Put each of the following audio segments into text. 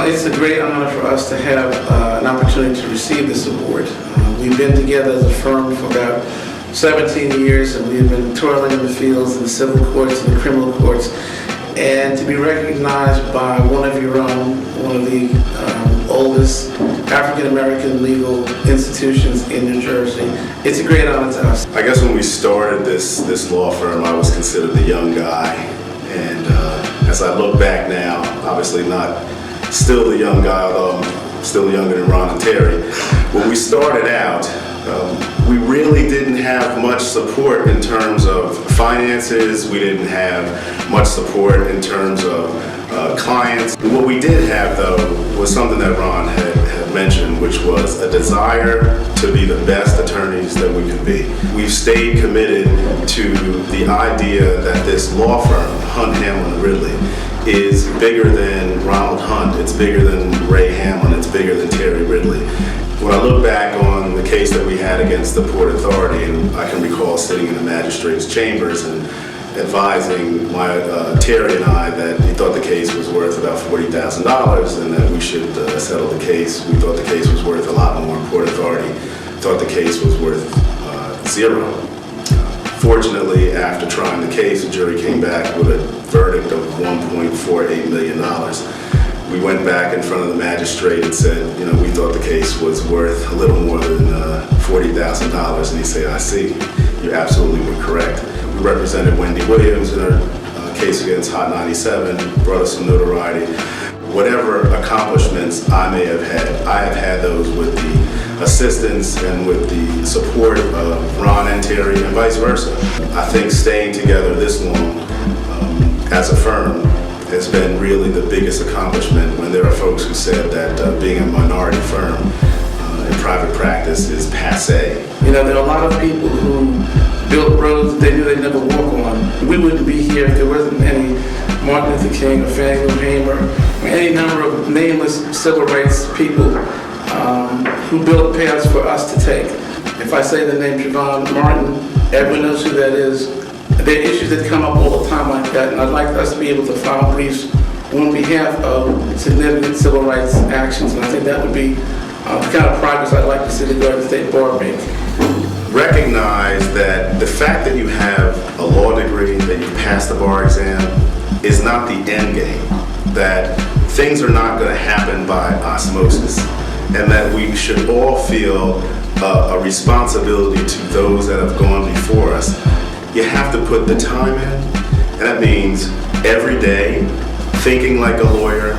Well, it's a great honor for us to have an opportunity to receive this award. We've been together as a firm for about 17 years, and we've been toiling in the fields, in the civil courts, and the criminal courts. And to be recognized by one of your own, one of the oldest African-American legal institutions in New Jersey, it's a great honor to us. I guess when we started this law firm, I was considered the young guy. And as I look back now, obviously not still the young guy, although I'm still younger than Ron and Terry. When we started out, we really didn't have much support in terms of finances. We didn't have much support in terms of clients. What we did have, though, was something that Ron had mentioned, which was a desire to be the best attorneys that we could be. We've stayed committed to the idea that this law firm, Hunt, Hamlin, and Ridley, is bigger than Ronald Hunt, it's bigger than Ray Hamlin, it's bigger than Terry Ridley. When I look back on the case that we had against the Port Authority, and I can recall sitting in the magistrate's chambers and advising Terry and I that we thought the case was worth about $40,000 and that we should settle the case. We thought the case was worth a lot more. Port Authority thought the case was worth zero. Fortunately, after trying the case, the jury came back with a verdict of $1.48 million. We went back in front of the magistrate and said, you know, we thought the case was worth a little more than $40,000. And he said, I see, you absolutely were correct. We represented Wendy Williams in her case against Hot 97, brought us some notoriety. Whatever accomplishments I may have had, I have had those with the assistance and with the support of Ron and Terry and vice versa. I think staying together this long as a firm has been really the biggest accomplishment, when there are folks who said that being a minority firm in private practice is passé. You know, there are a lot of people who built roads they knew they'd never walk on. We wouldn't be here if there wasn't any Martin Luther King or Fannie Lou Hamer or any number of nameless civil rights people who built paths for us to take. If I say the name Trayvon Martin, everyone knows who that is. There are issues that come up all the time like that, and I'd like us to be able to file briefs on behalf of significant civil rights actions, and I think that would be the kind of progress I'd like to see the Garden State Bar make. Recognize that the fact that you have a law degree, that you passed the bar exam, is not the end game. That things are not going to happen by osmosis, and that we should all feel a responsibility to those that have gone before us. You have to put the time in, and that means every day thinking like a lawyer,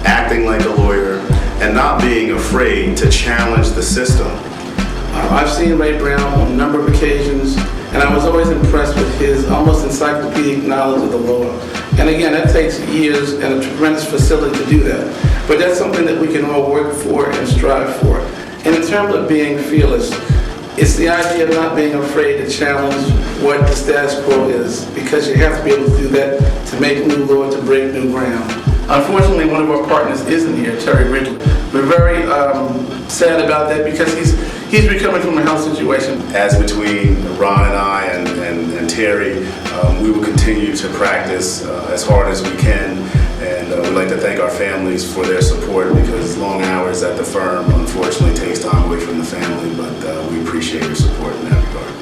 acting like a lawyer, and not being afraid to challenge the system. I've seen Ray Brown on a number of occasions, and I was always impressed with his almost encyclopedic knowledge of the law. And again, that takes years and a tremendous facility to do that. But that's something that we can all work for and strive for. And in terms of being fearless, it's the idea of not being afraid to challenge what the status quo is, because you have to be able to do that to make new law, to break new ground. Unfortunately, one of our partners isn't here, Terry Ridley. We're very sad about that, because he's recovering from a health situation. As between Ron and I and Terry, we will continue to practice as hard as we can, and we'd like to thank our families for their support, because long hours at the firm unfortunately takes time away from the family, but we appreciate your support in that regard.